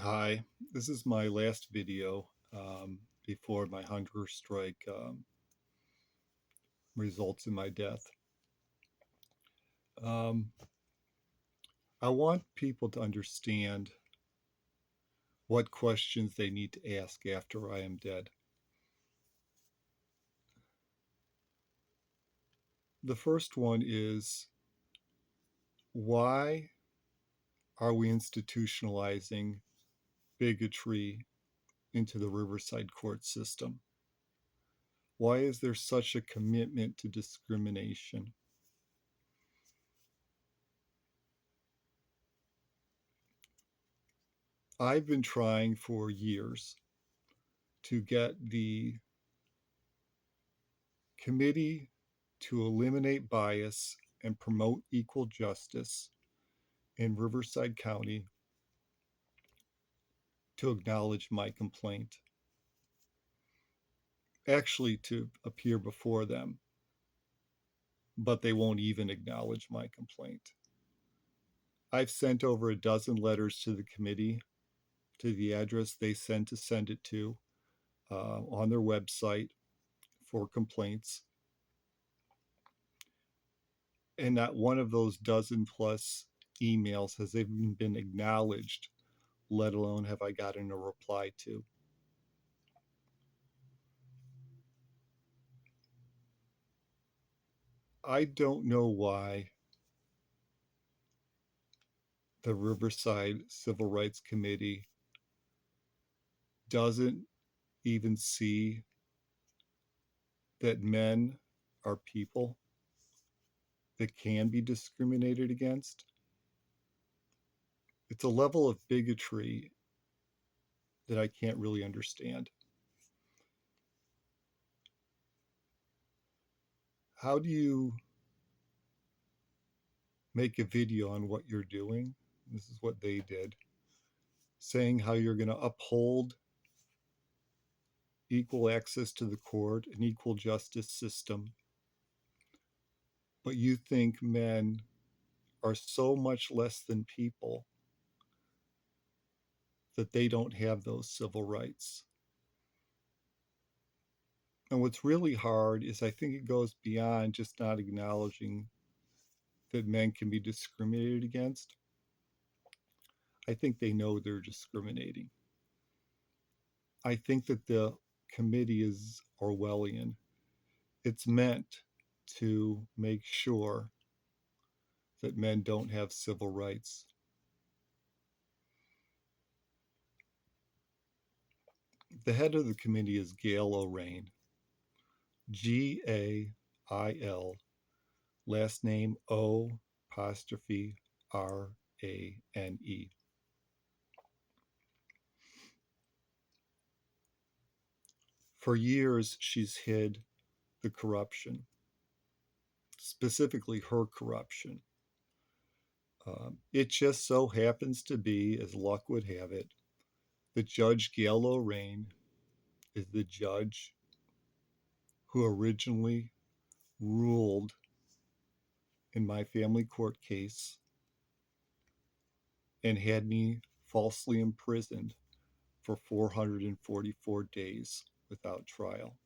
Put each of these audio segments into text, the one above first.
Hi, this is my last video before my hunger strike results in my death. Um, I want people to understand what questions they need to ask after I am dead. The first one is, why are we institutionalizing bigotry into the Riverside court system? Why is there such a commitment to discrimination? I've been trying for years to get the committee to eliminate bias and promote equal justice in Riverside County to acknowledge my complaint, actually to appear before them, but they won't even acknowledge my complaint. I've sent over a dozen letters to the committee to the address they send it to on their website for complaints. And not one of those dozen plus emails has even been acknowledged, let alone have I gotten a reply to. I don't know why the Riverside Civil Rights Committee doesn't even see that men are people that can be discriminated against. It's a level of bigotry that I can't really understand. How do you make a video on what you're doing? This is what they did, saying how you're going to uphold equal access to the court and equal justice system, but you think men are so much less than people that they don't have those civil rights. And what's really hard is I think it goes beyond just not acknowledging that men can be discriminated against. I think they know they're discriminating. I think that the committee is Orwellian. It's meant to make sure that men don't have civil rights. The head of the committee is Gail O'Rain, Gail, last name O apostrophe Rane. For years, she's hid the corruption, specifically her corruption. It just so happens to be, as luck would have it, that Judge Gail O'Rain is the judge who originally ruled in my family court case and had me falsely imprisoned for 444 days without trial.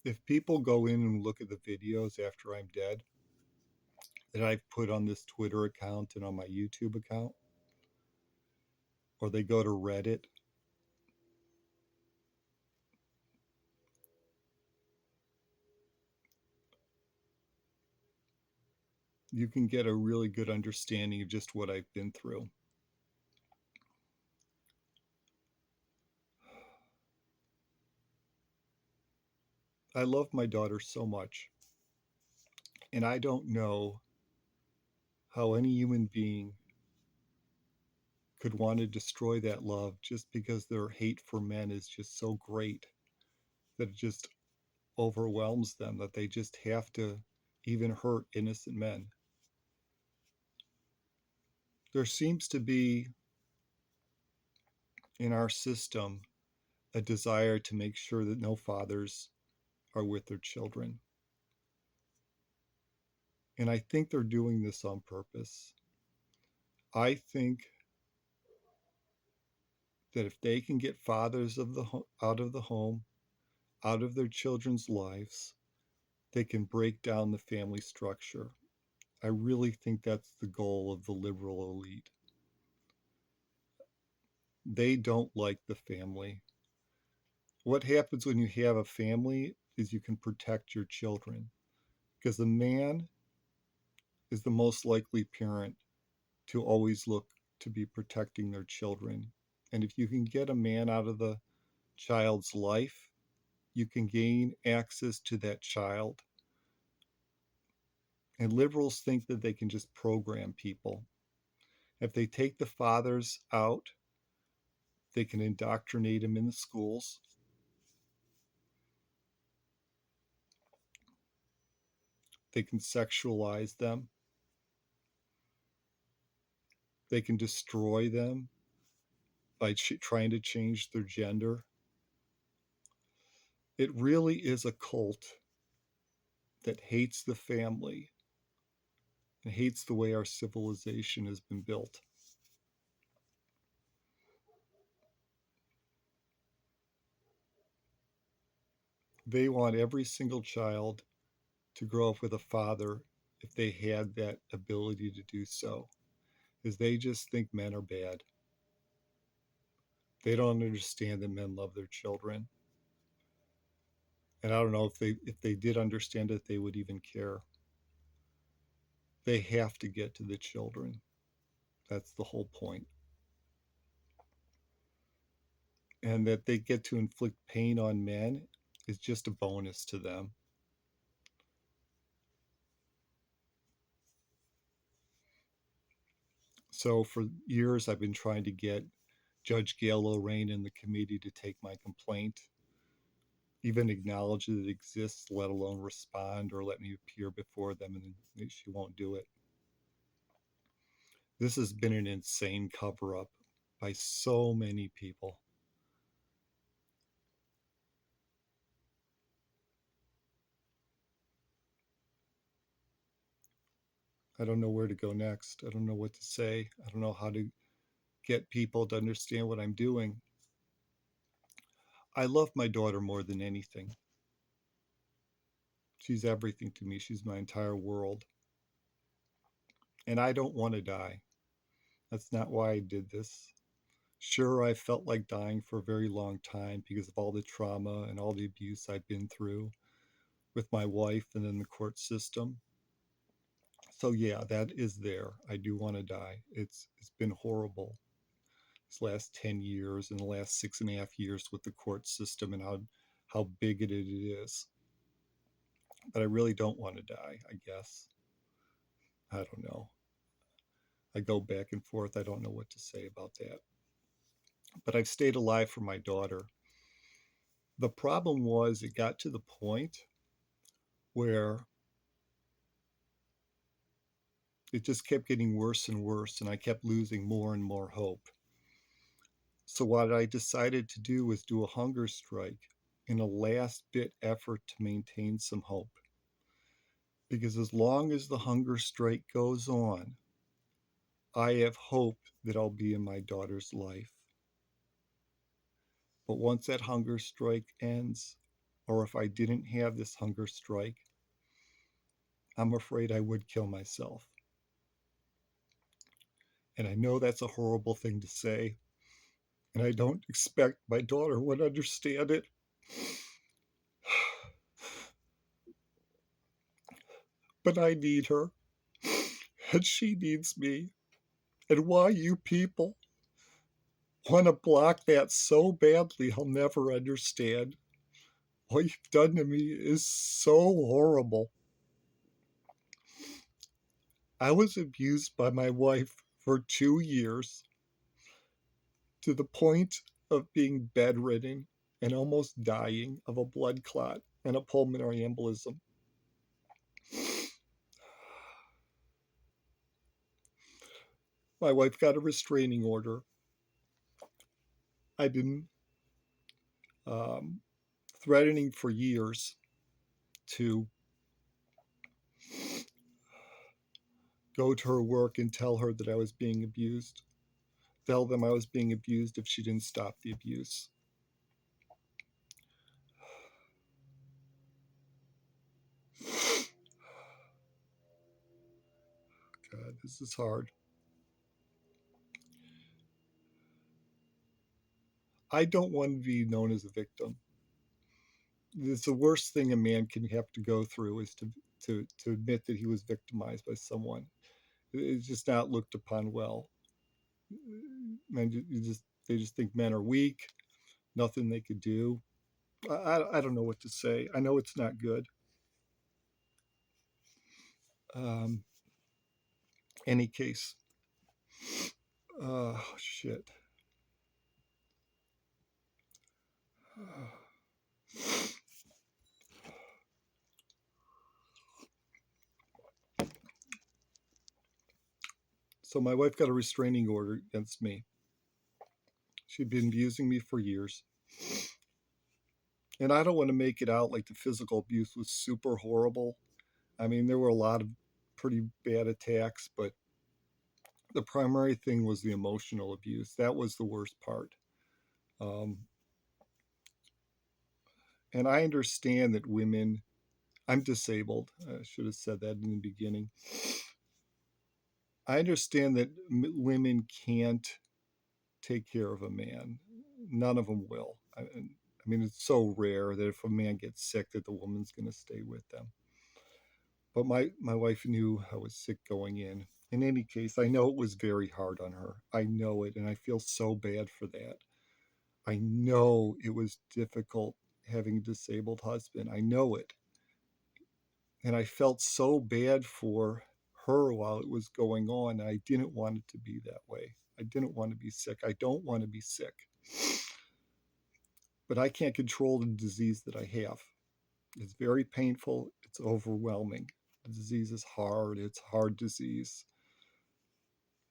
If people go in and look at the videos after I'm dead that I've put on this Twitter account and on my YouTube account, or they go to Reddit, you can get a really good understanding of just what I've been through. I love my daughter so much, and I don't know how any human being could want to destroy that love just because their hate for men is just so great that it just overwhelms them, that they just have to even hurt innocent men. There seems to be in our system a desire to make sure that no fathers are with their children. And I think they're doing this on purpose. I think that if they can get fathers out of the home, out of their children's lives, they can break down the family structure. I really think that's the goal of the liberal elite. They don't like the family. What happens when you have a family is you can protect your children because the man is the most likely parent to always look to be protecting their children. And if you can get a man out of the child's life, you can gain access to that child. And liberals think that they can just program people. If they take the fathers out, they can indoctrinate them in the schools. They can sexualize them. They can destroy them by trying to change their gender. It really is a cult that hates the family and hates the way our civilization has been built. They want every single child to grow up with a father if they had that ability to do so, is they just think men are bad. They don't understand that men love their children. And I don't know if they did understand it, they would even care. They have to get to the children. That's the whole point. And that they get to inflict pain on men is just a bonus to them. So for years, I've been trying to get Judge Gail Lorraine and the committee to take my complaint, even acknowledge that it exists, let alone respond or let me appear before them, and she won't do it. This has been an insane cover up by so many people. I don't know where to go next. I don't know what to say. I don't know how to get people to understand what I'm doing. I love my daughter more than anything. She's everything to me. She's my entire world. And I don't want to die. That's not why I did this. Sure, I felt like dying for a very long time because of all the trauma and all the abuse I've been through with my wife and then the court system. So yeah, that is there. I do want to die. It's been horrible this last 10 years and the last 6.5 years with the court system and how bigoted it is. But I really don't want to die, I guess. I don't know. I go back and forth. I don't know what to say about that. But I've stayed alive for my daughter. The problem was it got to the point where it just kept getting worse and worse, and I kept losing more and more hope. So, what I decided to do was do a hunger strike in a last bit effort to maintain some hope. Because as long as the hunger strike goes on, I have hope that I'll be in my daughter's life. But once that hunger strike ends, or if I didn't have this hunger strike, I'm afraid I would kill myself. And I know that's a horrible thing to say, and I don't expect my daughter would understand it. But I need her, and she needs me. And why you people want to block that so badly, I'll never understand. What you've done to me is so horrible. I was abused by my wife for 2 years to the point of being bedridden and almost dying of a blood clot and a pulmonary embolism. My wife got a restraining order. I've been um, threatening for years to go to her work and tell her that I was being abused, tell them I was being abused if she didn't stop the abuse. God, this is hard. I don't want to be known as a victim. It's the worst thing a man can have to go through is to admit that he was victimized by someone. It's just not looked upon well. Men, you just they just think men are weak, nothing they could do. I don't know what to say. I know it's not good. Um, any case, shit. So my wife got a restraining order against me. She'd been abusing me for years. And I don't want to make it out like the physical abuse was super horrible. I mean, there were a lot of pretty bad attacks, but the primary thing was the emotional abuse. That was the worst part. Um, and I understand that women, I'm disabled. I should have said that in the beginning. I understand that women can't take care of a man. None of them will. I mean, it's so rare that if a man gets sick, that the woman's going to stay with them. But my wife knew I was sick going in. In any case, I know it was very hard on her. I know it, and I feel so bad for that. I know it was difficult having a disabled husband. I know it. And I felt so bad for her while it was going on. I didn't want it to be that way. I didn't want to be sick. I don't want to be sick. But I can't control the disease that I have. It's very painful. It's overwhelming. The disease is hard. It's a hard disease.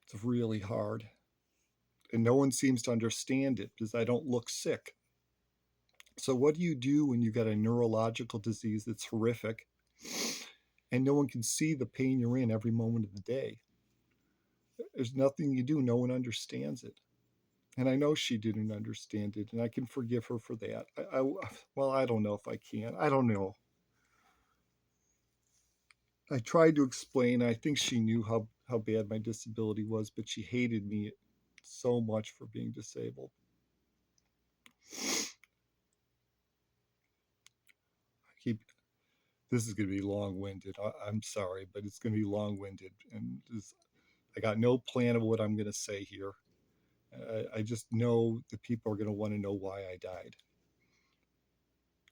It's really hard. And no one seems to understand it because I don't look sick. So, what do you do when you got a neurological disease that's horrific and no one can see the pain you're in every moment of the day? There's nothing you do. No one understands it. And I know she didn't understand it, and I can forgive her for that. Well, I don't know if I can. I don't know. I tried to explain. I think she knew how bad my disability was, but she hated me so much for being disabled. I keep This is going to be long-winded. I'm sorry, but it's going to be long-winded, and I got no plan of what I'm going to say here. I just know that people are going to want to know why I died.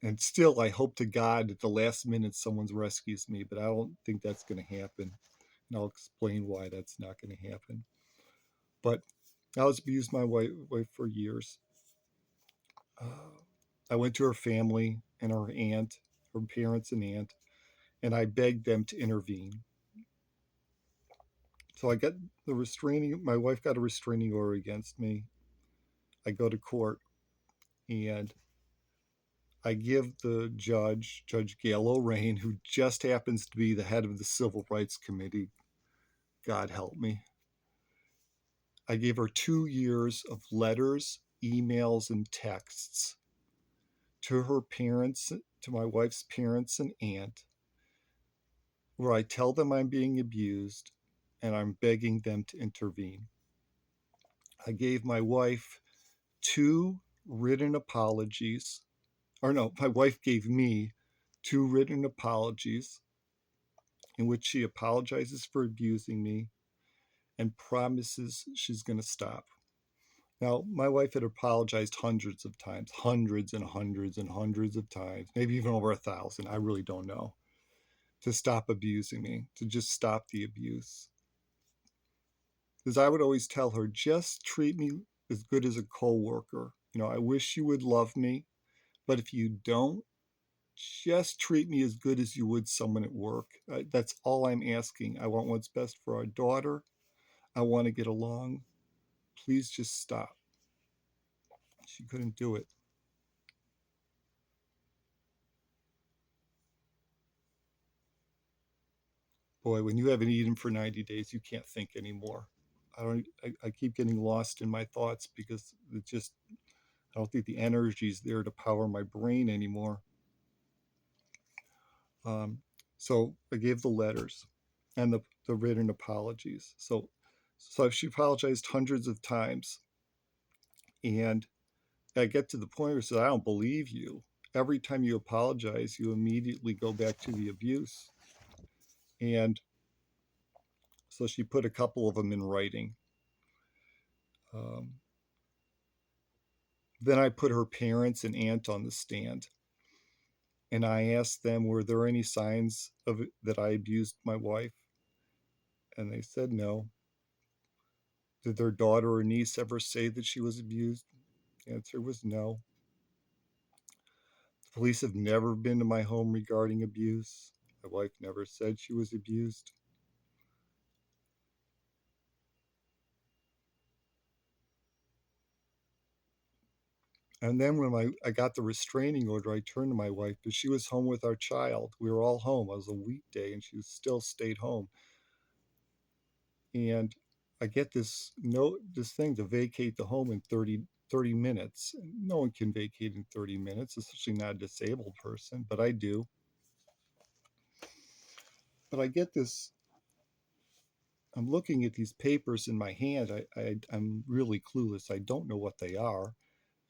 And still, I hope to God at the last minute someone rescues me, but I don't think that's going to happen. And I'll explain why that's not going to happen. But I was abused my wife for years. I went to her family and her aunt, her parents and aunt, and I begged them to intervene. So I got my wife got a restraining order against me. I go to court and I give the judge, Judge Gail O'Rain, who just happens to be the head of the Civil Rights Committee, God help me. I gave her 2 years of letters, emails, and texts to her parents, to my wife's parents and aunt, where I tell them I'm being abused and I'm begging them to intervene. I gave my wife two written apologies, or no, my wife gave me two written apologies in which she apologizes for abusing me and promises she's going to stop. Now, my wife had apologized hundreds of times, hundreds and hundreds and hundreds of times, maybe even over 1,000. I really don't know, to stop abusing me, to just stop the abuse. Because I would always tell her, just treat me as good as a coworker. I wish you would love me, but if you don't, just treat me as good as you would someone at work. That's all I'm asking. I want what's best for our daughter. I want to get along. Please just stop. She couldn't do it. Boy, when you haven't eaten for 90 days, you can't think anymore. I keep getting lost in my thoughts because it just, I don't think the energy's there to power my brain anymore. Um, so I gave the letters and the written apologies. So she apologized hundreds of times. And I get to the point where she says, I don't believe you. Every time you apologize, you immediately go back to the abuse. And so she put a couple of them in writing. Um, then I put her parents and aunt on the stand. And I asked them, were there any signs of it, that I abused my wife? And they said no. Did their daughter or niece ever say that she was abused? The answer was no. The police have never been to my home regarding abuse. My wife never said she was abused. And then when I got the restraining order, I turned to my wife, but she was home with our child. We were all home. It was a weekday, and she still stayed home. And I get this thing to vacate the home in 30 minutes. No one can vacate in 30 minutes, especially not a disabled person, but I do. But I get this. I'm looking at these papers in my hand. I'm really clueless. I don't know what they are.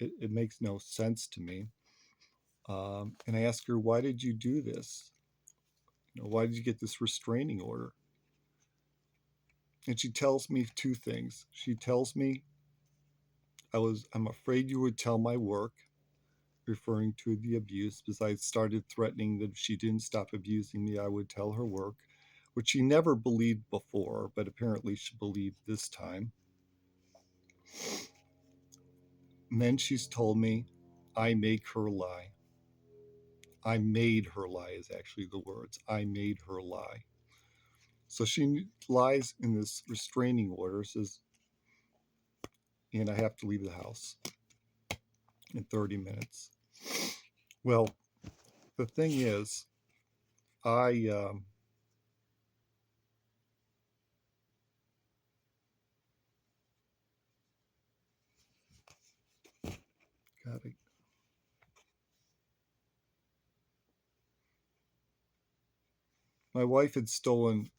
It makes no sense to me. And I ask her, why did you do this? Why did you get this restraining order? And she tells me two things. She tells me I'm afraid you would tell my work, referring to the abuse, because I started threatening that if she didn't stop abusing me, I would tell her work, which she never believed before, but apparently she believed this time. And then she's told me I make her lie. I made her lie is actually the words. I made her lie. So she lies in this restraining order, says, and I have to leave the house in 30 minutes. Well, the thing is, I got it. My wife had stolen.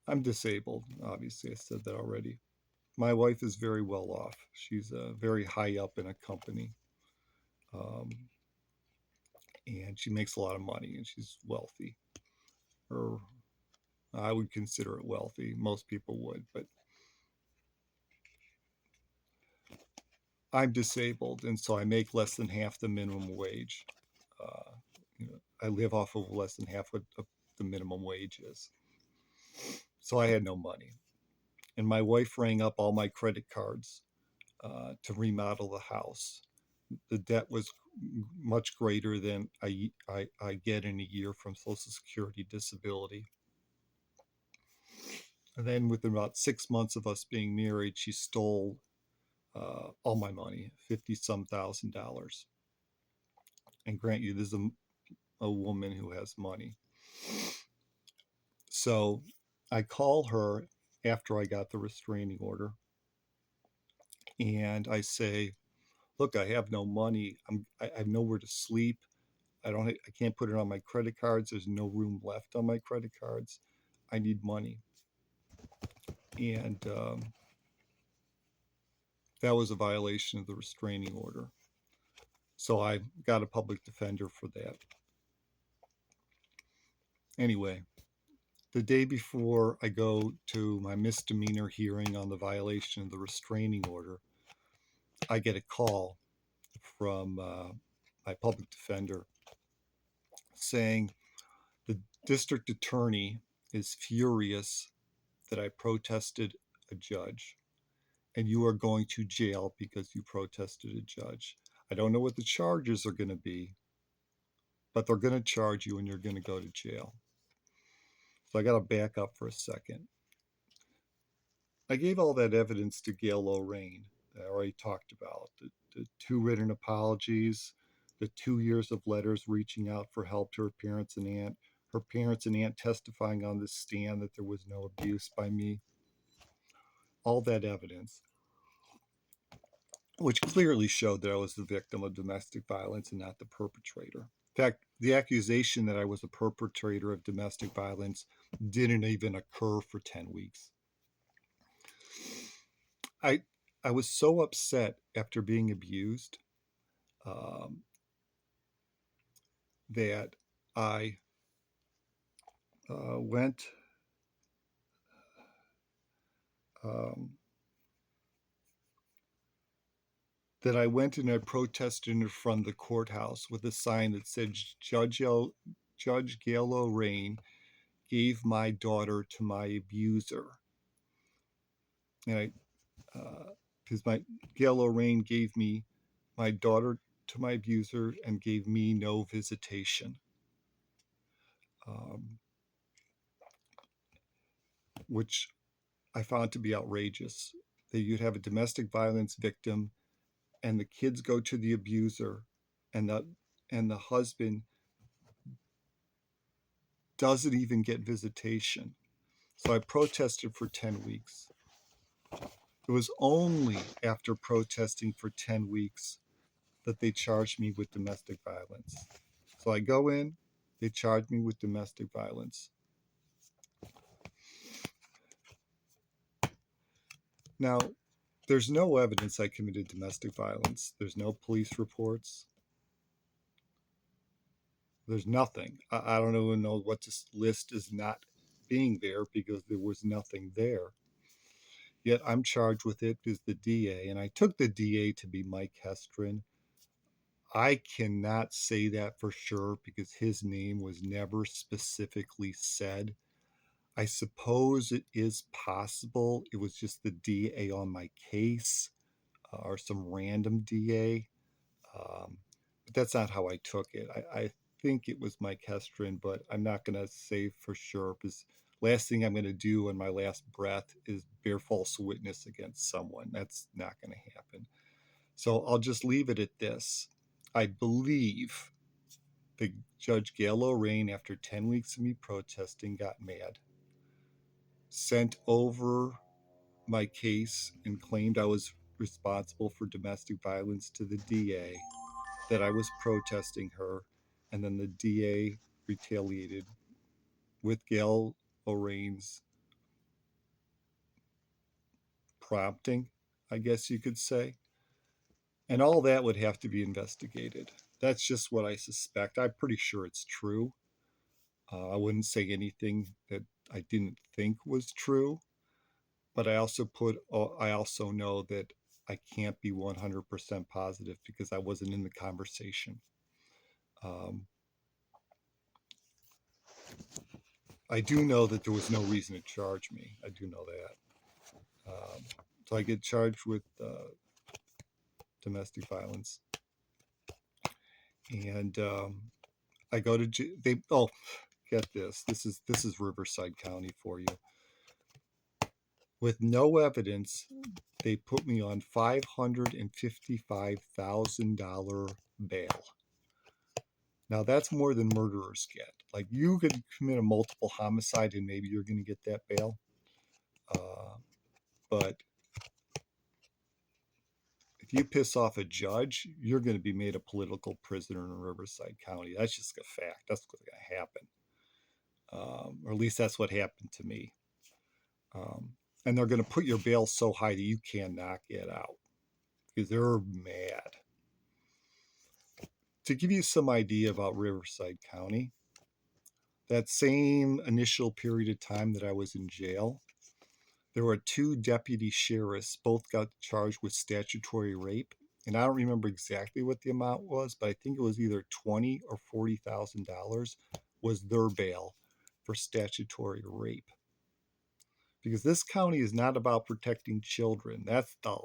I'm disabled, obviously. I said that already. My wife is very well off. She's very high up in a company, um, and she makes a lot of money, and she's wealthy. Or I would consider it wealthy. Most people would, but I'm disabled, and so I make less than half the minimum wage. Uh, I live off of less than half what the minimum wage is. So I had no money, and my wife rang up all my credit cards to remodel the house. The debt was much greater than I get in a year from Social Security disability. And then within about 6 months of us being married, she stole all my money, 50 some $1,000. And grant you, this is a woman who has money. So I call her after I got the restraining order and I say, look, I have no money. I have nowhere to sleep. I can't put it on my credit cards. There's no room left on my credit cards. I need money. And that was a violation of the restraining order. So I got a public defender for that. Anyway, the day before I go to my misdemeanor hearing on the violation of the restraining order, I get a call from my public defender saying the district attorney is furious that I protested a judge and you are going to jail because you protested a judge. I don't know what the charges are going to be, but they're going to charge you and you're going to go to jail. So I got to back up for a second. I gave all that evidence to Gail Lorraine that I already talked about, the 2 written apologies, the 2 years of letters reaching out for help to her parents and aunt, her parents and aunt testifying on the stand that there was no abuse by me, all that evidence, which clearly showed that I was the victim of domestic violence and not the perpetrator. In fact, the accusation that I was a perpetrator of domestic violence didn't even occur for 10 weeks. I, I was so upset after being abused um, that I went um, and I protested in front of the courthouse with a sign that said Judge Gail Rain gave my daughter to my abuser. And I, because my Gail O'Rain gave me my daughter to my abuser and gave me no visitation, um, which I found to be outrageous. That you'd have a domestic violence victim and the kids go to the abuser, and the husband doesn't even get visitation. So I protested for 10 weeks. It was only after protesting for 10 weeks that they charged me with domestic violence. So I go in, they charge me with domestic violence. Now, there's no evidence I committed domestic violence. There's no police reports. There's nothing. I don't even know what this list is not being there because there was nothing there. Yet I'm charged with it as the DA, and I took the DA to be Mike Hestrin. I cannot say that for sure because his name was never specifically said. I suppose it is possible it was just the DA on my case or some random DA. But that's not how I took it. I think it was Mike Hestrin, but I'm not going to say for sure because last thing I'm going to do in my last breath is bear false witness against someone. That's not going to happen. So I'll just leave it at this. I believe the Judge Gail O'Rain, after 10 weeks of me protesting, got mad, sent over my case, and claimed I was responsible for domestic violence to the DA, that I was protesting her, and then the DA retaliated with Gail O'Rain's prompting, I guess you could say. And all that would have to be investigated. That's just what I suspect. I'm pretty sure it's true. I wouldn't say anything that I didn't think was true, but I also know that I can't be 100% positive because I wasn't in the conversation. Um, I do know that there was no reason to charge me. I do know that. So I get charged with domestic violence, and I go to they. Oh, get this. This is Riverside County for you. With no evidence, they put me on $555,000 bail. Now that's more than murderers get. Like you could commit a multiple homicide and maybe you're going to get that bail, but if you piss off a judge, you're going to be made a political prisoner in Riverside County. That's just a fact. That's what's going to happen, or at least that's what happened to me. Um, and they're going to put your bail so high that you cannot get out because they're mad. To give you some idea about Riverside County, that same initial period of time that I was in jail, there were 2 deputy sheriffs, both got charged with statutory rape. And I don't remember exactly what the amount was, but I think it was either $20,000 or $40,000 was their bail for statutory rape. Because this county is not about protecting children. That's the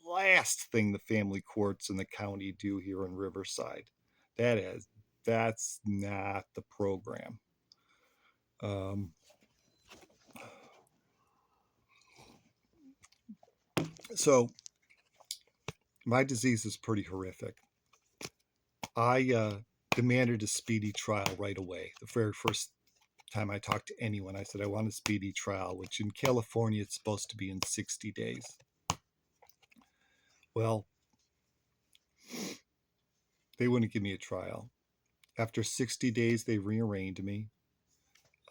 last thing the family courts in the county do here in Riverside. That's not the program. Um, so My disease is pretty horrific. I demanded a speedy trial right away. The very first time I talked to anyone, I said I want a speedy trial, which in California it's supposed to be in 60 days. Well, they wouldn't give me a trial. After 60 days, they rearranged me.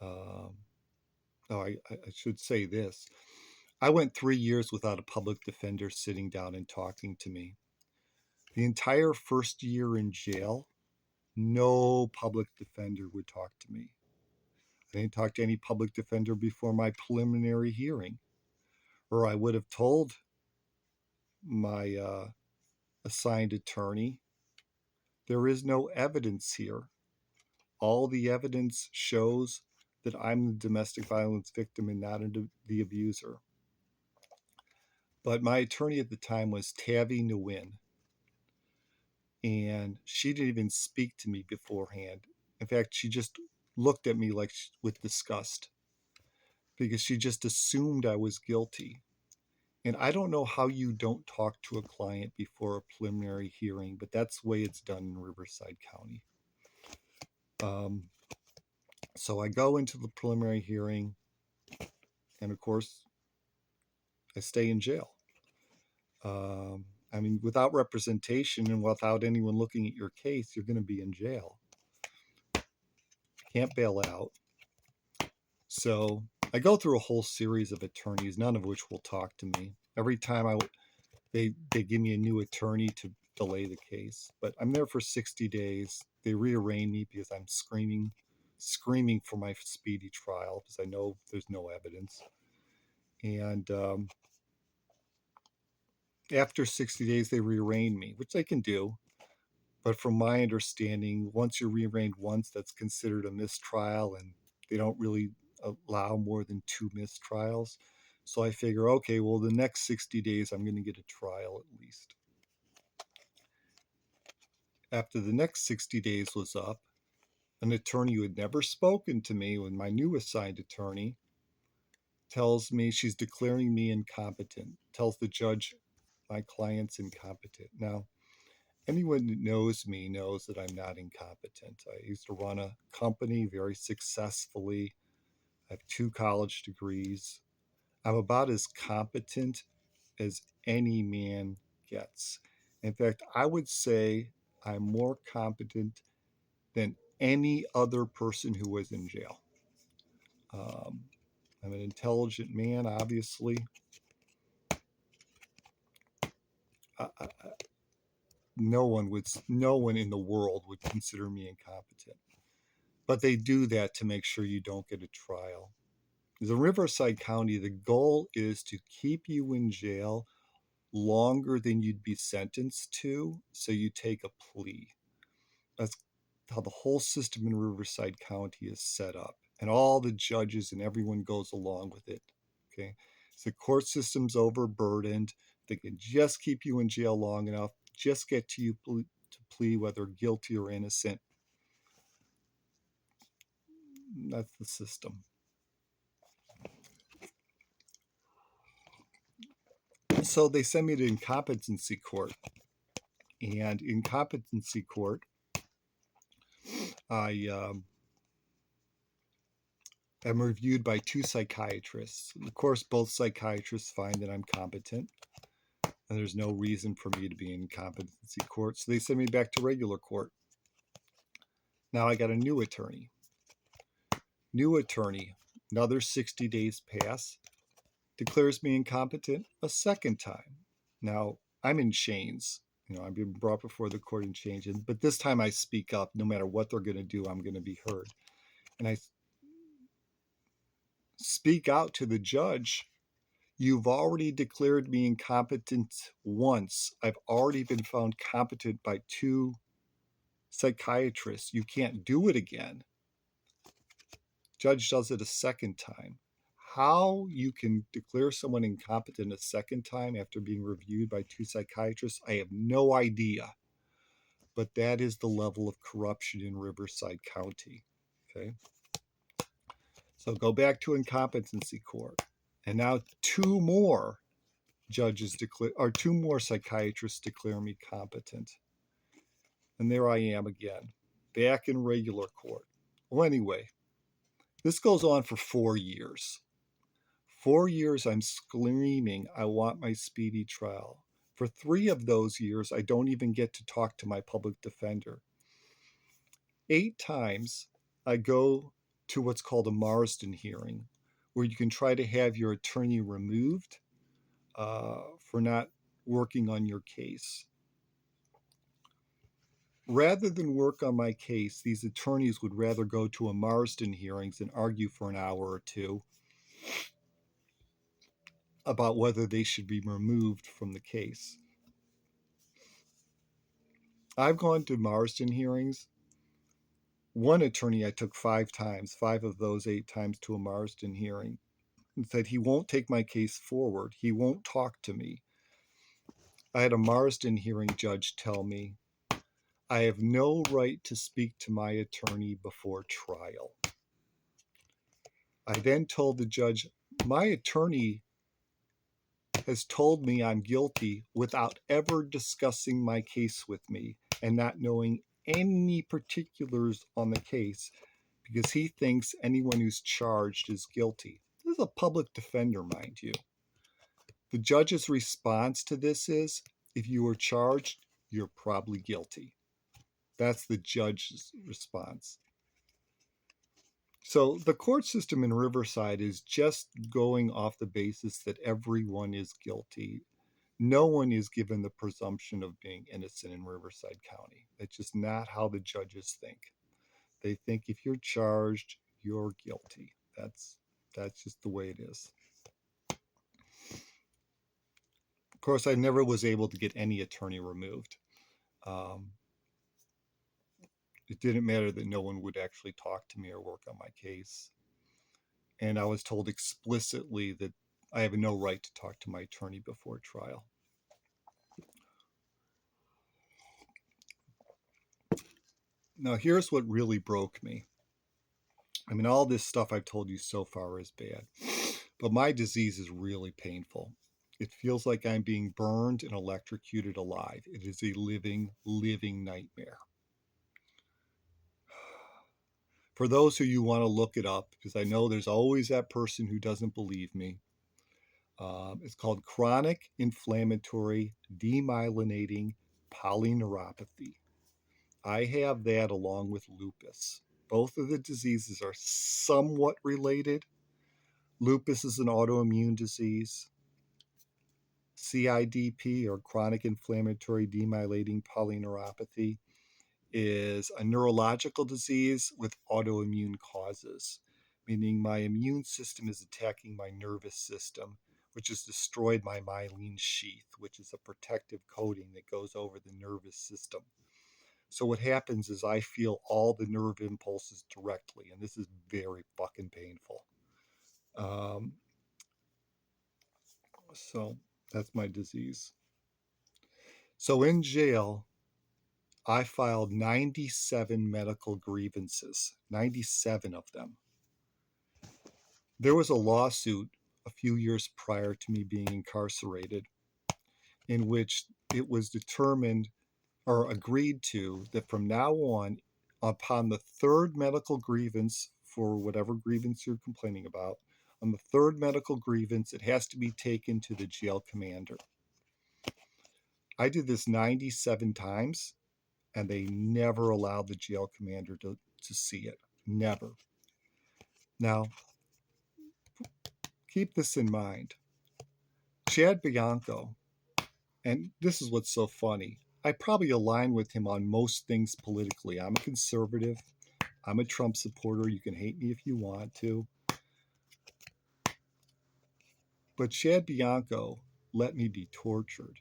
Um, I should say this. I went 3 years without a public defender sitting down and talking to me. The entire first year in jail, no public defender would talk to me. I didn't talk to any public defender before my preliminary hearing, or I would have told my assigned attorney, there is no evidence here. All the evidence shows that I'm the domestic violence victim and not the abuser. But my attorney at the time was Tavi Nguyen, and she didn't even speak to me beforehand. In fact, she just looked at me like with disgust because she just assumed I was guilty. And I don't know how you don't talk to a client before a preliminary hearing, but that's the way it's done in Riverside County. Um, so I go into the preliminary hearing, and of course, I stay in jail. I mean, without representation and without anyone looking at your case, you're going to be in jail. Can't bail out. So I go through a whole series of attorneys, none of which will talk to me. Every time they give me a new attorney to delay the case, but I'm there for 60 days. They rearrange me because I'm screaming for my speedy trial because I know there's no evidence. And after 60 days, they rearrange me, which they can do. But from my understanding, once you're rearranged once, that's considered a mistrial, and they don't really allow more than 2 mistrials. So I figure, okay, well, the next 60 days, I'm going to get a trial at least. After the next 60 days was up, an attorney who had never spoken to me, when my new assigned attorney, tells me she's declaring me incompetent, tells the judge my client's incompetent. Now, anyone that knows me knows that I'm not incompetent. I used to run a company very successfully. I have 2 college degrees. I'm about as competent as any man gets. In fact, I would say I'm more competent than any other person who was in jail. Um, I'm an intelligent man, obviously. No one in the world would consider me incompetent. But they do that to make sure you don't get a trial. The Riverside County, the goal is to keep you in jail longer than you'd be sentenced to, so you take a plea. That's how the whole system in Riverside County is set up, and all the judges and everyone goes along with it. Okay, so the court system's overburdened. They can just keep you in jail long enough, just get to you to plea whether guilty or innocent. That's the system. So they send me to incompetency court, and in competency court, I am reviewed by 2 psychiatrists. Of course, both psychiatrists find that I'm competent, and there's no reason for me to be in competency court. So they send me back to regular court. Now I got a new attorney. New attorney, another 60 days pass, declares me incompetent a second time. Now I'm in chains. I'm being brought before the court in chains, but this time I speak up. No matter what they're going to do, I'm going to be heard. And I speak out to the judge. You've already declared me incompetent once. I've already been found competent by 2 psychiatrists. You can't do it again. Judge does it a second time. How you can declare someone incompetent a second time after being reviewed by 2 psychiatrists, I have no idea. But that is the level of corruption in Riverside County. Okay. So go back to incompetency court. And now 2 more judges declare, or two more psychiatrists declare me competent. And there I am again, back in regular court. Well, anyway, this goes on for 4 years. 4 years I'm screaming, I want my speedy trial. For 3 of those years, I don't even get to talk to my public defender. 8 times I go to what's called a Marsden hearing, where you can try to have your attorney removed for not working on your case. Rather than work on my case, these attorneys would rather go to a Marsden hearings and argue for an hour or two about whether they should be removed from the case. I've gone to Marsden hearings. One attorney I took 5 times, 5 of those 8 times to a Marsden hearing, and said he won't take my case forward. He won't talk to me. I had a Marsden hearing judge tell me I have no right to speak to my attorney before trial. I then told the judge, my attorney has told me I'm guilty without ever discussing my case with me and not knowing any particulars on the case because he thinks anyone who's charged is guilty. This is a public defender, mind you. The judge's response to this is, if you were charged, you're probably guilty. That's the judge's response. So the court system in Riverside is just going off the basis that everyone is guilty. No one is given the presumption of being innocent in Riverside County. That's just not how the judges think. They think if you're charged, you're guilty. That's just the way it is. Of course, I never was able to get any attorney removed. It didn't matter that no one would actually talk to me or work on my case. And I was told explicitly that I have no right to talk to my attorney before trial. Now, here's what really broke me. I mean, all this stuff I've told you so far is bad, but my disease is really painful. It feels like I'm being burned and electrocuted alive. It is a living nightmare. For those who you want to look it up, because I know there's always that person who doesn't believe me, it's called chronic inflammatory demyelinating polyneuropathy. I have that along with lupus. Both of the diseases are somewhat related. Lupus is an autoimmune disease. CIDP, or chronic inflammatory demyelinating polyneuropathy, is a neurological disease with autoimmune causes, meaning my immune system is attacking my nervous system, which has destroyed my myelin sheath, which is a protective coating that goes over the nervous system. So what happens is I feel all the nerve impulses directly, and this is very fucking painful. So that's my disease. So in jail, I filed 97 medical grievances, 97 of them. There was a lawsuit a few years prior to me being incarcerated in which it was determined or agreed to that from now on, upon the third medical grievance for whatever grievance you're complaining about, on the third medical grievance, it has to be taken to the jail commander. I did this 97 times, and they never allowed the jail commander to see it. Never. Now, keep this in mind. Chad Bianco, and this is what's so funny, I probably align with him on most things politically. I'm a conservative. I'm a Trump supporter. You can hate me if you want to. But Chad Bianco let me be tortured.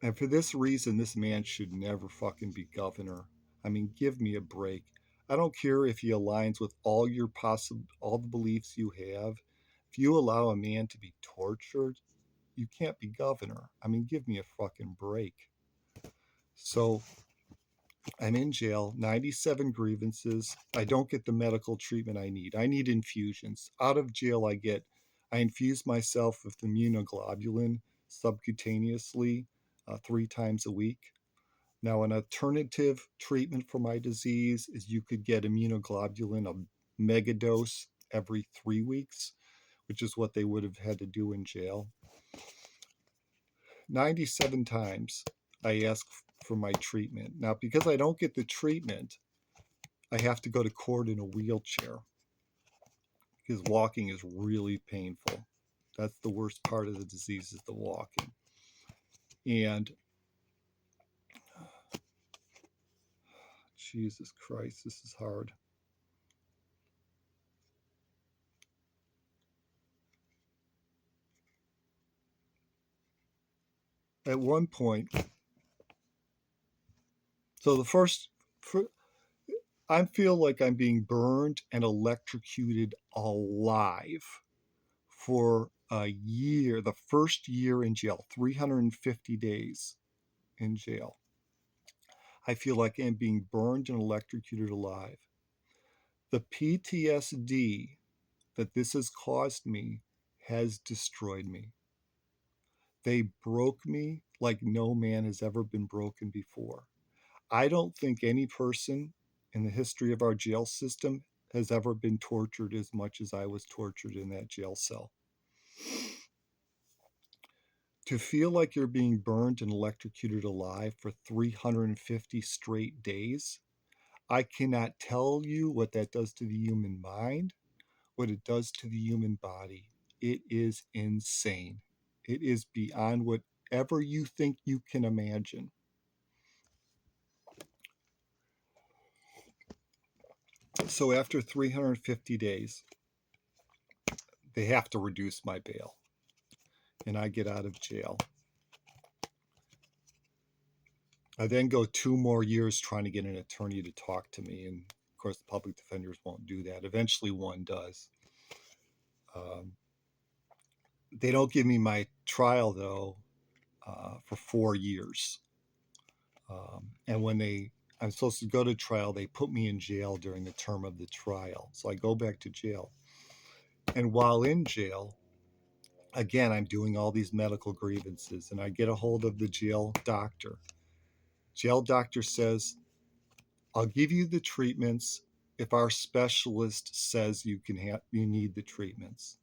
And for this reason, this man should never fucking be governor. I mean, give me a break. I don't care if he aligns with all the beliefs you have. If you allow a man to be tortured, you can't be governor. I mean, give me a fucking break. So I'm in jail, 97 grievances. I don't get the medical treatment I need. I need infusions. Out of jail, I I infuse myself with immunoglobulin subcutaneously 3 times a week. Now, an alternative treatment for my disease is you could get immunoglobulin, a megadose, every 3 weeks, which is what they would have had to do in jail. 97 times I ask for my treatment. Now, because I don't get the treatment, I have to go to court in a wheelchair because walking is really painful. That's the worst part of the disease, is the walking. And Jesus Christ, this is hard. At one point, so the first, I feel like I'm being burned and electrocuted alive for a year, the first year in jail, 350 days in jail. I feel like I'm being burned and electrocuted alive. The PTSD that this has caused me has destroyed me. They broke me like no man has ever been broken before. I don't think any person in the history of our jail system has ever been tortured as much as I was tortured in that jail cell. To feel like you're being burned and electrocuted alive for 350 straight days, I cannot tell you what that does to the human mind, what it does to the human body. It is insane. It is beyond whatever you think you can imagine. So after 350 days, they have to reduce my bail, and I get out of jail. I then go 2 more years trying to get an attorney to talk to me, and of course, the public defenders won't do that. Eventually, one does. Um, they don't give me my trial, though, for 4 years. And when I'm supposed to go to trial, they put me in jail during the term of the trial. So I go back to jail. And while in jail, again, I'm doing all these medical grievances, and I get a hold of the jail doctor. Jail doctor says, I'll give you the treatments if our specialist says you need the treatments.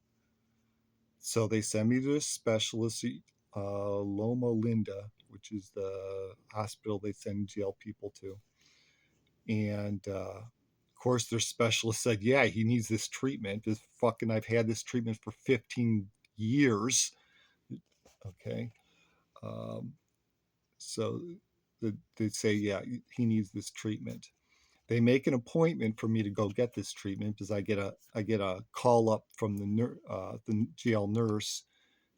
So they send me to a specialist, Loma Linda, which is the hospital they send jail people to. And of course, their specialist said, yeah, he needs this treatment. I've had this treatment for 15 years. Okay. Um, so they say, yeah, he needs this treatment. They make an appointment for me to go get this treatment because I get a call up from the jail nurse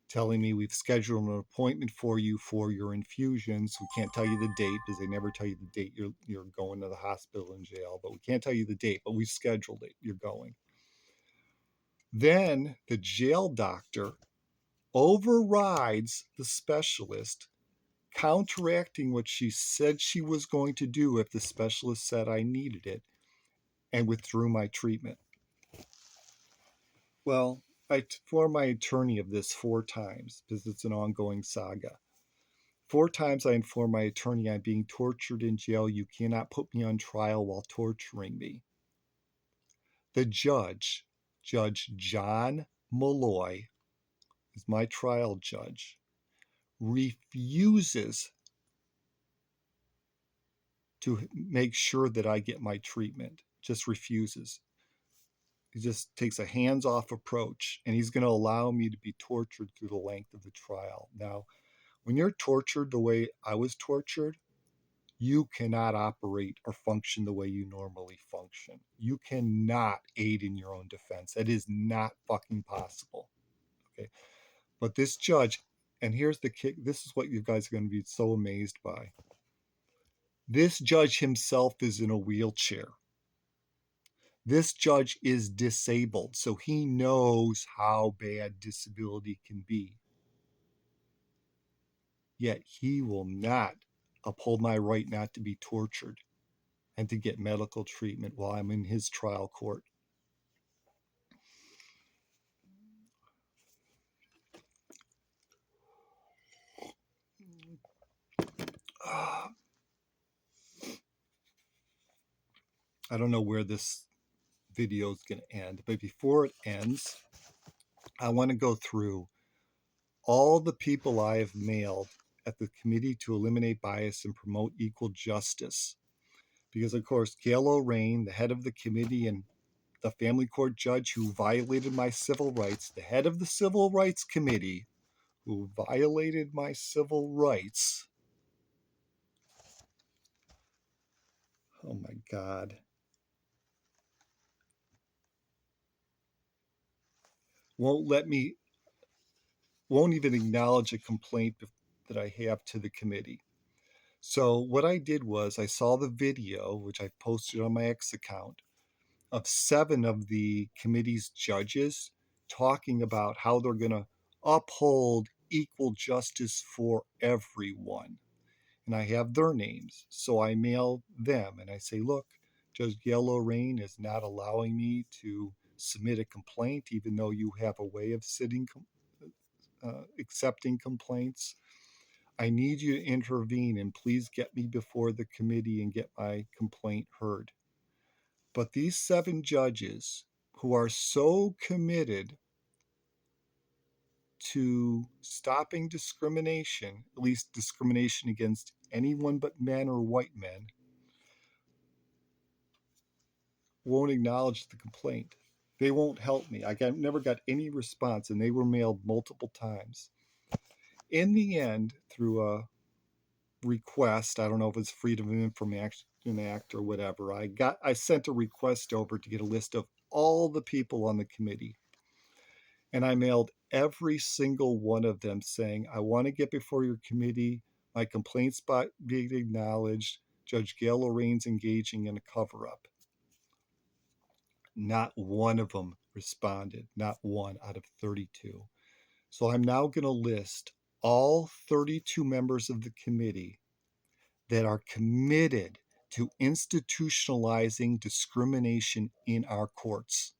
telling me we've scheduled an appointment for you for your infusions. We can't tell you the date because they never tell you the date you're going to the hospital and jail, but we can't tell you the date, but we scheduled it. You're going. Then the jail doctor overrides the specialist, counteracting what she said she was going to do if the specialist said I needed it, and withdrew my treatment. Well, I informed my attorney of this 4 times because it's an ongoing saga. 4 times I informed my attorney I'm being tortured in jail. You cannot put me on trial while torturing me. The judge, Judge John Malloy, is my trial judge, refuses to make sure that I get my treatment. Just refuses. He just takes a hands off approach, and he's going to allow me to be tortured through the length of the trial. Now, when you're tortured the way I was tortured, you cannot operate or function the way you normally function. You cannot aid in your own defense. That is not fucking possible. Okay. But this judge, and here's the kick, this is what you guys are going to be so amazed by. This judge himself is in a wheelchair. This judge is disabled, so he knows how bad disability can be. Yet he will not uphold my right not to be tortured and to get medical treatment while I'm in his trial court. I don't know where this video is going to end, but before it ends, I want to go through all the people I have mailed at the Committee to Eliminate Bias and Promote Equal Justice. Because, of course, Gail O'Rain, the head of the committee, and the family court judge who violated my civil rights, the head of the Civil Rights Committee who violated my civil rights. Oh my God. Won't even acknowledge a complaint that I have to the committee. So what I did was I saw the video, which I posted on my X account, of 7 of the committee's judges talking about how they're going to uphold equal justice for everyone. And I have their names. So I mail them and I say, look, Judge Gail O'Rain is not allowing me to submit a complaint, even though you have a way of accepting complaints. I need you to intervene and please get me before the committee and get my complaint heard. But these 7 judges who are so committed to stopping discrimination, at least discrimination against anyone but men or white men, won't acknowledge the complaint. They won't help me. Never got any response, and they were mailed multiple times. In the end, through a request, I don't know if it's Freedom of Information Act or whatever, I sent a request over to get a list of all the people on the committee. And I mailed every single one of them saying, I want to get before your committee. My complaint's being acknowledged. Judge Gail Lorraine's engaging in a cover-up. Not one of them responded, not one out of 32. So I'm now going to list all 32 members of the committee that are committed to institutionalizing discrimination in our courts.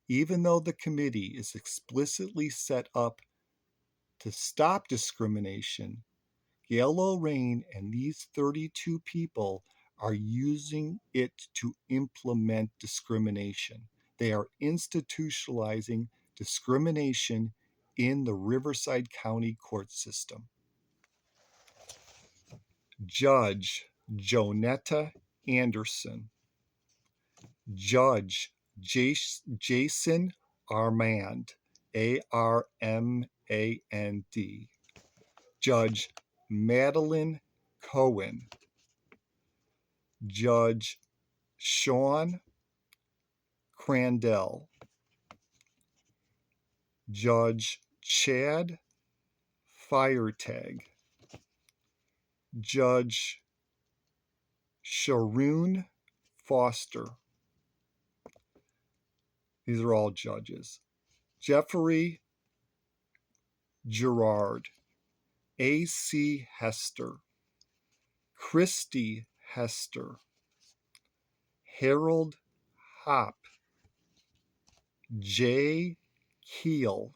Even though the committee is explicitly set up to stop discrimination, Gail Lorraine and these 32 people are using it to implement discrimination. They are institutionalizing discrimination in the Riverside County court system. Judge Jonetta Anderson, Judge Jason Armand, Armand, Judge Madeline Cohen, Judge Sean Crandell, Judge Chad Firetag, Judge Sharoon Foster. These are all judges. Jeffrey Gerard, A.C. Hester, Christy Hester, Harold Hopp, J. Keel,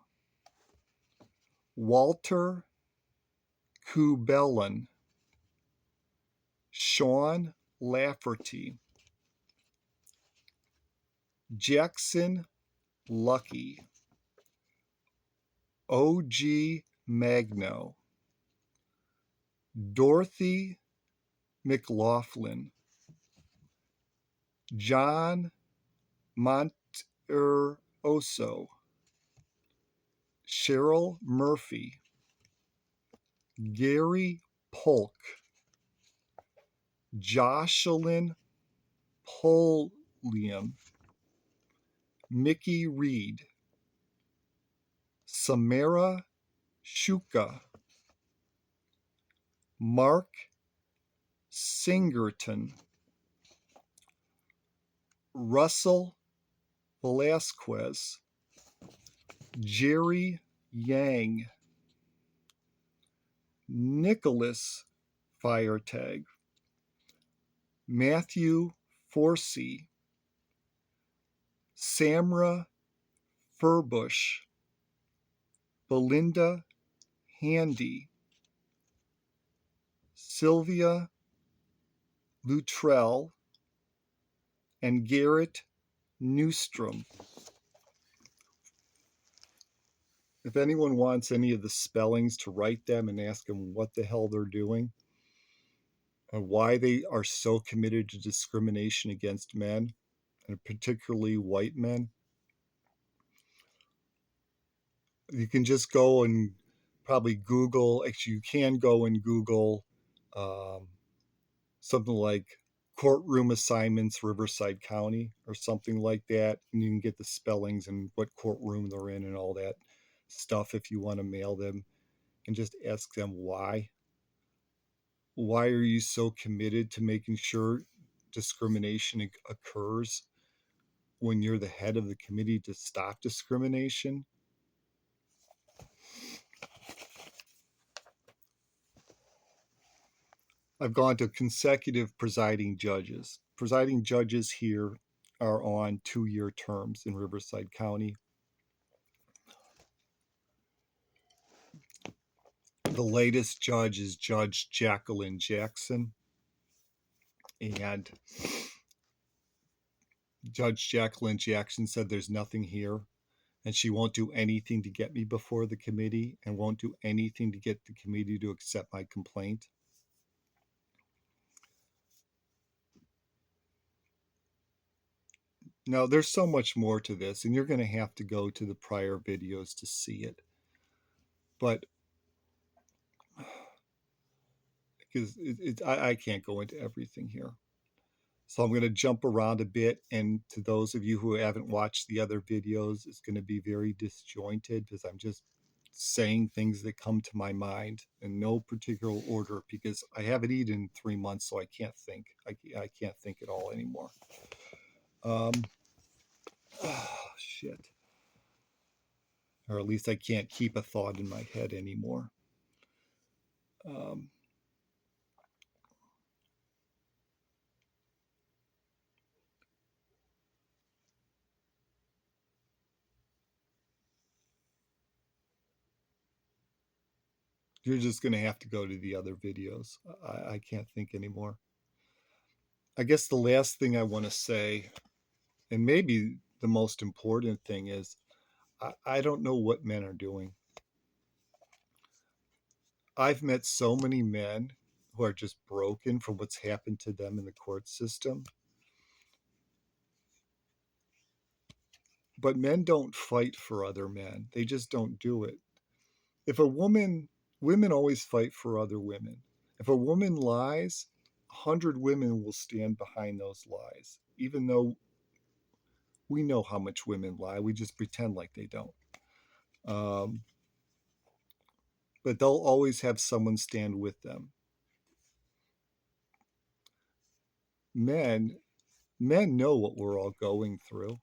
Walter Kubelin, Sean Lafferty, Jackson Lucky, O.G. Magno, Dorothy McLaughlin, John Monteroso, Cheryl Murphy, Gary Polk, Jocelyn Polium, Mickey Reed, Samara Shuka, Mark Singerton, Russell Velasquez, Jerry Yang, Nicholas Firetag, Matthew Forsey, Samra Furbush, Belinda Handy, Sylvia Luttrell and Garrett Newstrom. If anyone wants any of the spellings, to write them and ask them what the hell they're doing and why they are so committed to discrimination against men, and particularly white men. You can just go and probably Google, actually, you can go and Google um, something like courtroom assignments, Riverside County, or something like that. And you can get the spellings and what courtroom they're in and all that stuff if you want to mail them, and just ask them why. Why are you so committed to making sure discrimination occurs when you're the head of the committee to stop discrimination? I've gone to consecutive presiding judges. Presiding judges here are on 2-year terms in Riverside County. The latest judge is Judge Jacqueline Jackson. And Judge Jacqueline Jackson said there's nothing here, and she won't do anything to get me before the committee and won't do anything to get the committee to accept my complaint. Now, there's so much more to this, and you're going to have to go to the prior videos to see it. But because I can't go into everything here. So I'm going to jump around a bit. And to those of you who haven't watched the other videos, it's going to be very disjointed because I'm just saying things that come to my mind in no particular order because I haven't eaten in 3 months, so I can't think. I can't think at all anymore. Oh, shit. Or at least I can't keep a thought in my head anymore. Um, you're just going to have to go to the other videos. I can't think anymore. I guess the last thing I want to say, and maybe the most important thing, is I don't know what men are doing. I've met so many men who are just broken from what's happened to them in the court system. But men don't fight for other men. They just don't do it. If a woman, women always fight for other women. If a woman lies, 100 women will stand behind those lies, even though we know how much women lie. We just pretend like they don't. Um, but they'll always have someone stand with them. Men, men know what we're all going through.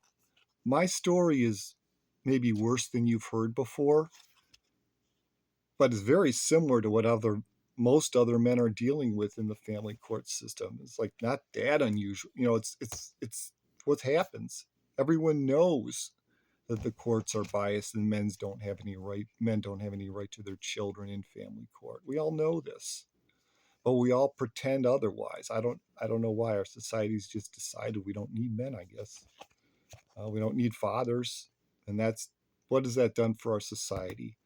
My story is maybe worse than you've heard before, but it's very similar to what most other men are dealing with in the family court system. It's like not that unusual. You know, it's what happens. Everyone knows that the courts are biased and men don't have any right to their children in family court. We all know this. But we all pretend otherwise. I don't know why our society's just decided we don't need men, I guess. We don't need fathers. And that's what has that done for our society?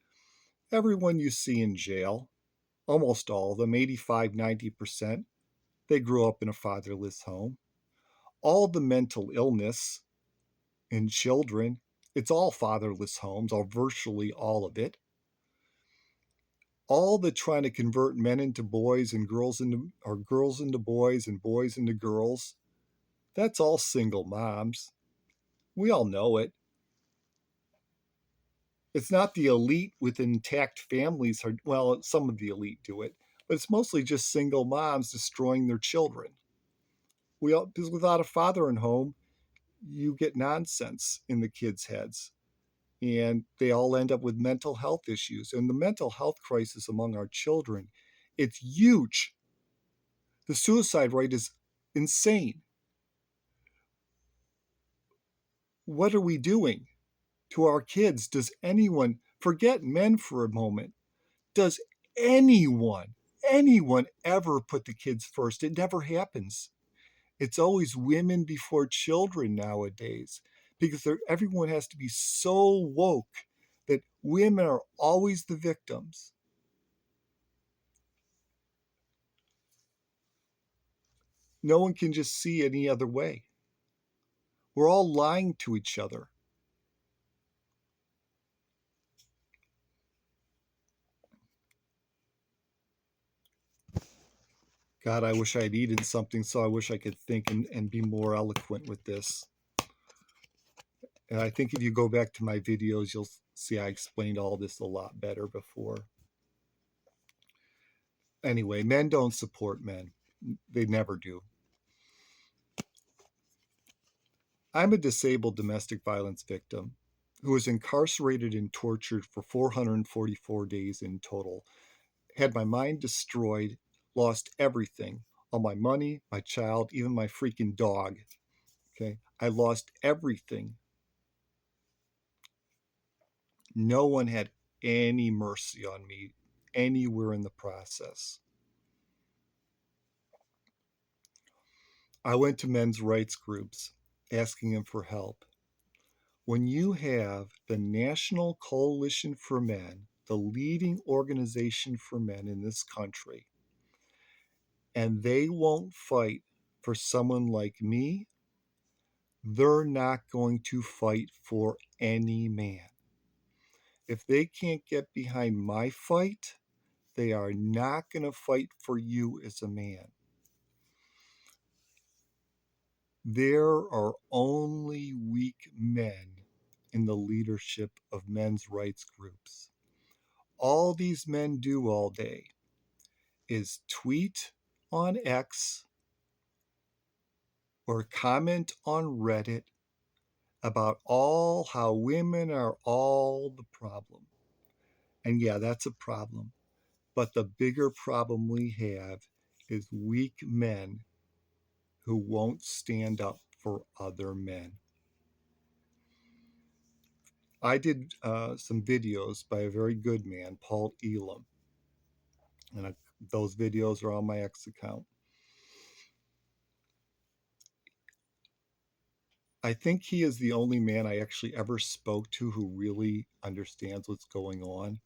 Everyone you see in jail, almost all of them, 85, 90%, they grew up in a fatherless home. All the mental illness in children, it's all fatherless homes, or virtually all of it. All the trying to convert men into boys and girls into, or girls into boys and boys into girls, that's all single moms. We all know it. It's not the elite with intact families. Well, some of the elite do it, but it's mostly just single moms destroying their children. Because without a father in home, you get nonsense in the kids' heads, and they all end up with mental health issues. And the mental health crisis among our children, it's huge. The suicide rate is insane. What are we doing to our kids? Does anyone, forget men for a moment, does anyone, anyone ever put the kids first. It never happens. It's always women before children nowadays because everyone has to be so woke that women are always the victims. No one can just see any other way. We're all lying to each other. God, I wish I'd eaten something, so I wish I could think and be more eloquent with this. And I think if you go back to my videos, you'll see I explained all this a lot better before. Anyway, men don't support men. They never do. I'm a disabled domestic violence victim who was incarcerated and tortured for 444 days in total, had my mind destroyed, lost everything, all my money, my child, even my freaking dog. Okay. I lost everything. No one had any mercy on me anywhere in the process. I went to men's rights groups asking them for help. When you have the National Coalition for Men, the leading organization for men in this country, and they won't fight for someone like me, they're not going to fight for any man. If they can't get behind my fight, they are not going to fight for you as a man. There are only weak men in the leadership of men's rights groups. All these men do all day is tweet on X or comment on Reddit about all how women are all the problem. And yeah, that's a problem. But the bigger problem we have is weak men who won't stand up for other men. I did some videos by a very good man, Paul Elam, and those videos are on my X account. I think he is the only man I actually ever spoke to who really understands what's going on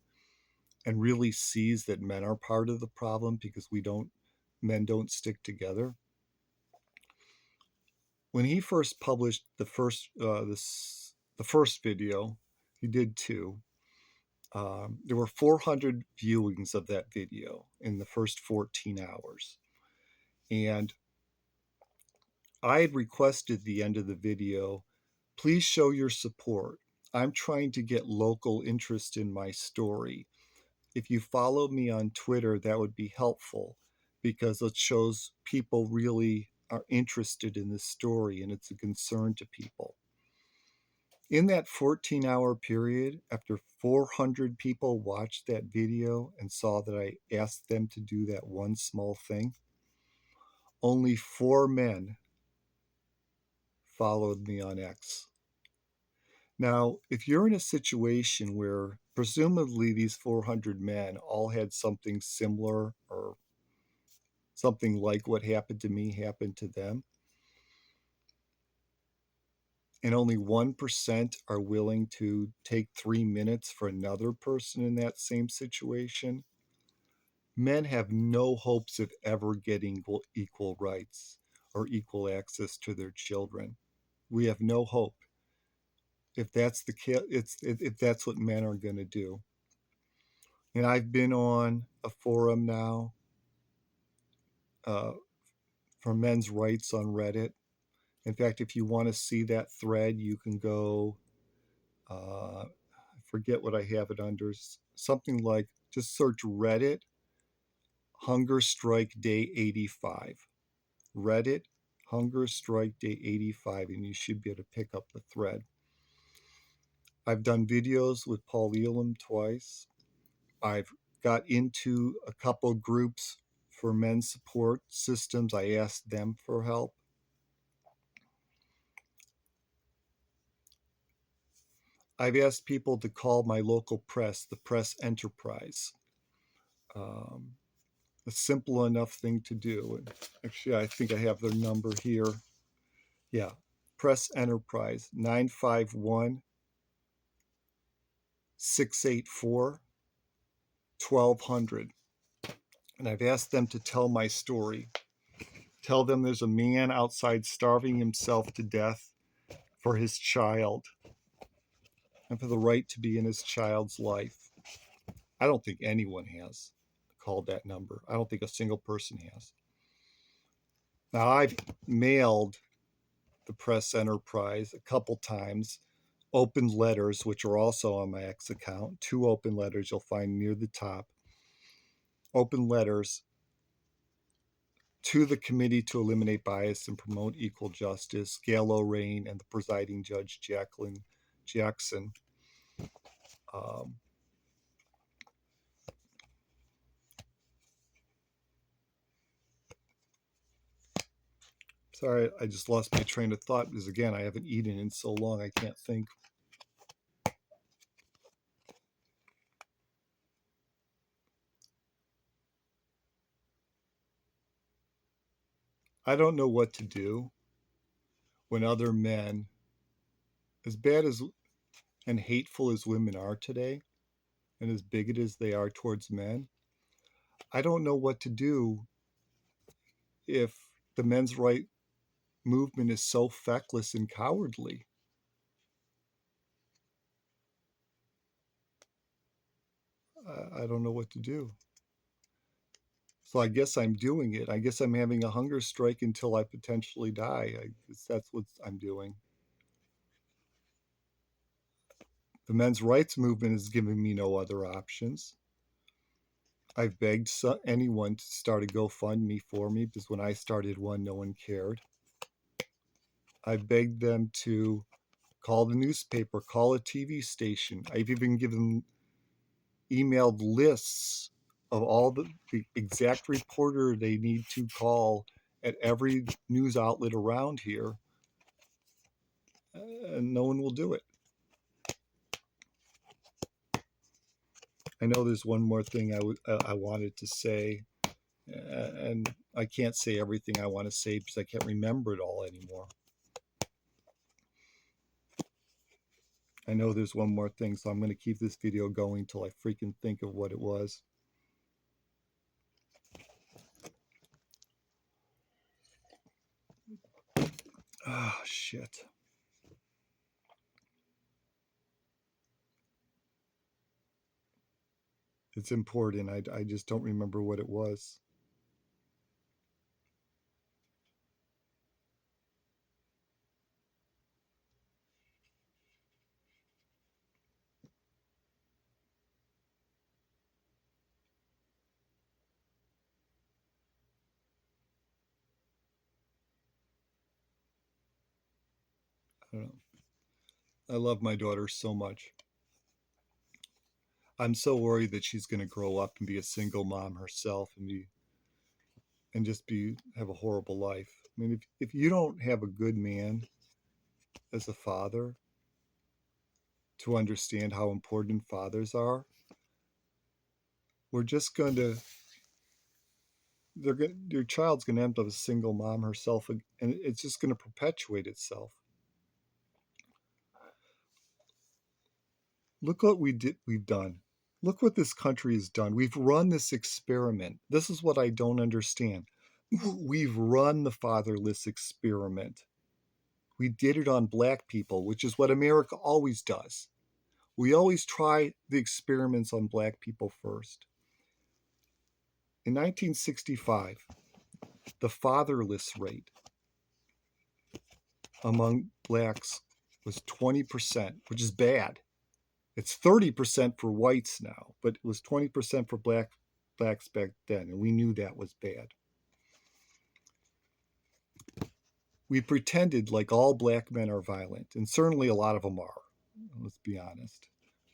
and really sees that men are part of the problem because men don't stick together. When he first published the first video, he did two. There were 400 viewings of that video in the first 14 hours. And I had requested at the end of the video, please show your support. I'm trying to get local interest in my story. If you follow me on Twitter, that would be helpful because it shows people really are interested in this story and it's a concern to people. In that 14-hour period, after 400 people watched that video and saw that I asked them to do that one small thing, only 4 men followed me on X. Now, if you're in a situation where presumably these 400 men all had something similar or something like what happened to me happened to them, and only 1% are willing to take 3 minutes for another person in that same situation, men have no hopes of ever getting equal rights or equal access to their children. We have no hope. If that's the if that's what men are going to do. And I've been on a forum now uh, for men's rights on Reddit. In fact, if you want to see that thread, you can go. I forget what I have it under. Something like just search Reddit Hunger Strike Day 85. Reddit Hunger Strike Day 85, and you should be able to pick up the thread. I've done videos with Paul Elam twice. I've got into a couple groups for men's support systems. I asked them for help. I've asked people to call my local press, the press enterprise. Um, a simple enough thing to do. And actually, I think I have their number here. Yeah. Press Enterprise 951 684 1200. And I've asked them to tell my story. Tell them there's a man outside starving himself to death for his child and for the right to be in his child's life. I don't think anyone has called that number. I don't think a single person has. Now, I've mailed the Press Enterprise a couple times, opened letters, which are also on my X account, two open letters you'll find near the top, open letters to the Committee to Eliminate Bias and Promote Equal Justice, Gail O'Rain, and the presiding judge, Jacqueline Jackson. Um, Sorry, I just lost my train of thought because, again, I haven't eaten in so long I can't think. I don't know what to do when other men, as bad as and hateful as women are today, and as bigoted as they are towards men, I don't know what to do if the men's right movement is so feckless and cowardly. I don't know what to do. So I guess I'm doing it. I guess I'm having a hunger strike until I potentially die. I guess that's what I'm doing. The men's rights movement is giving me no other options. I've begged anyone to start a GoFundMe for me because when I started one, no one cared. I've begged them to call the newspaper, call a TV station. I've even given emailed lists of all the exact reporter they need to call at every news outlet around here, and no one will do it. I know there's one more thing I wanted to say, and I can't say everything I want to say because I can't remember it all anymore. I know there's one more thing, so I'm going to keep this video going till I freaking think of what it was. Oh, shit. It's important. I just don't remember what it was. I don't know. I love my daughter so much. I'm so worried that she's going to grow up and be a single mom herself and just have a horrible life. I mean, if you don't have a good man as a father to understand how important fathers are, we're just going to your child's going to end up a single mom herself, and it's just going to perpetuate itself. Look what we've done. Look what this country has done. We've run this experiment. This is what I don't understand. We've run the fatherless experiment. We did it on black people, which is what America always does. We always try the experiments on black people first. In 1965, the fatherless rate among blacks was 20%, which is bad. It's 30% for whites now, but it was 20% for blacks back then, and we knew that was bad. We pretended like all black men are violent, and certainly a lot of them are. Let's be honest.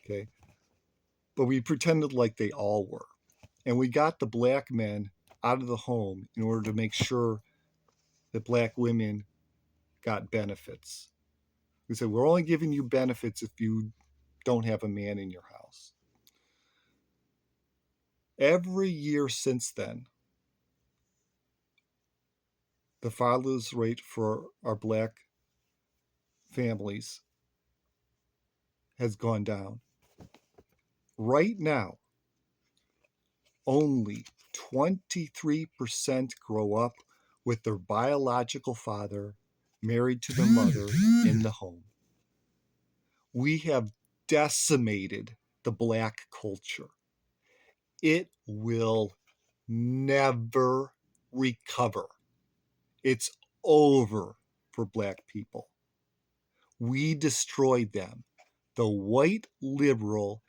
Okay. But we pretended like they all were. And we got the black men out of the home in order to make sure that black women got benefits. We said, we're only giving you benefits if you don't have a man in your house. Every year since then, the fatherless rate for our black families has gone down. Right now, only 23% grow up with their biological father married to their mother in the home. We have decimated the black culture. It will never recover. It's over for black people. We destroyed them. The white liberal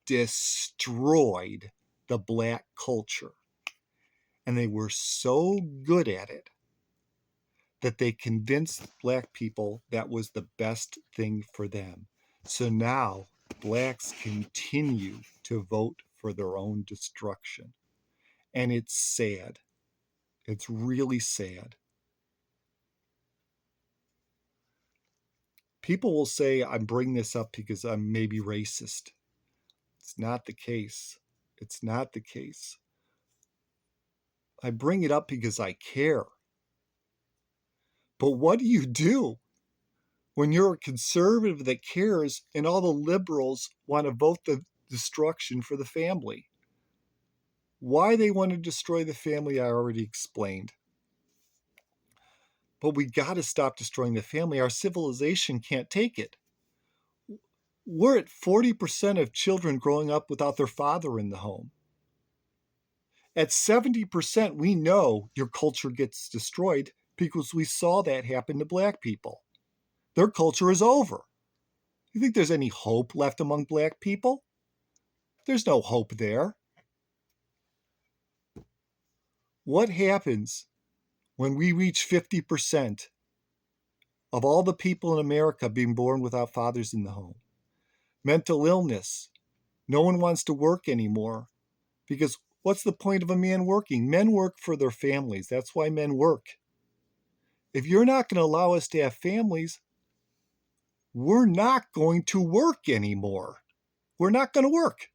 destroyed the black culture. And they were so good at it that they convinced black people that was the best thing for them. So now blacks continue to vote for their own destruction. And it's sad. It's really sad. People will say I'm bringing this up because I'm maybe racist. It's not the case. It's not the case. I bring it up because I care. But what do you do when you're a conservative that cares and all the liberals want to vote the destruction for the family? Why they want to destroy the family, I already explained. But we got to stop destroying the family. Our civilization can't take it. We're at 40% of children growing up without their father in the home. At 70%, we know your culture gets destroyed because we saw that happen to black people. Their culture is over. You think there's any hope left among black people? There's no hope there. What happens when we reach 50% of all the people in America being born without fathers in the home? Mental illness. No one wants to work anymore because what's the point of a man working? Men work for their families. That's why men work. If you're not going to allow us to have families, we're not going to work anymore. We're not going to work.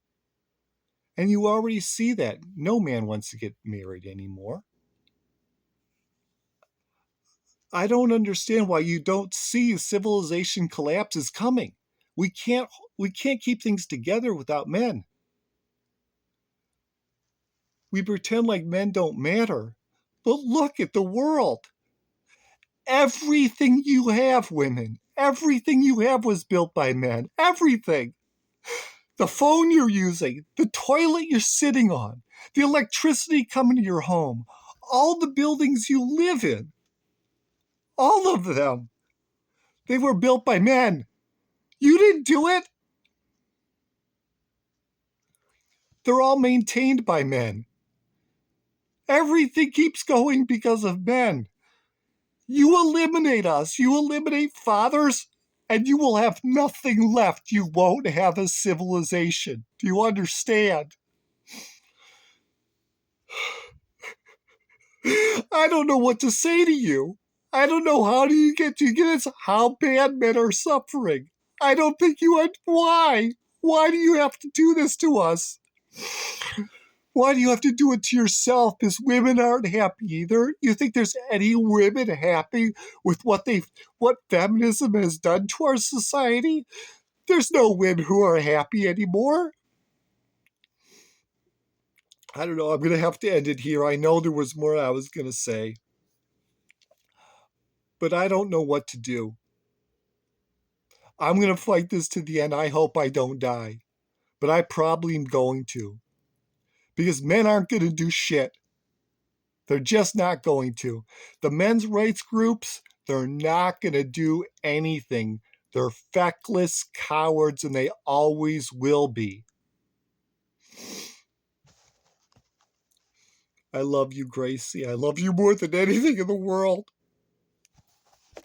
And you already see that. No man wants to get married anymore. I don't understand why you don't see civilization collapse is coming. We can't keep things together without men. We pretend like men don't matter. But look at the world. Everything you have, women, everything you have was built by men. Everything. The phone you're using, the toilet you're sitting on, the electricity coming to your home, all the buildings you live in, all of them, they were built by men. You didn't do it. They're all maintained by men. Everything keeps going because of men. You eliminate us, you eliminate fathers, and you will have nothing left. You won't have a civilization. Do you understand? I don't know what to say to you. I don't know how do you get this, how bad men are suffering. I don't think you why? Why do you have to do this to us? Why do you have to do it to yourself? Because women aren't happy either. You think there's any women happy with what feminism has done to our society? There's no women who are happy anymore. I don't know. I'm going to have to end it here. I know there was more I was going to say, but I don't know what to do. I'm going to fight this to the end. I hope I don't die, but I probably am going to because men aren't going to do shit. They're just not going to. The men's rights groups, they're not going to do anything. They're feckless cowards and they always will be. I love you, Gracie. I love you more than anything in the world.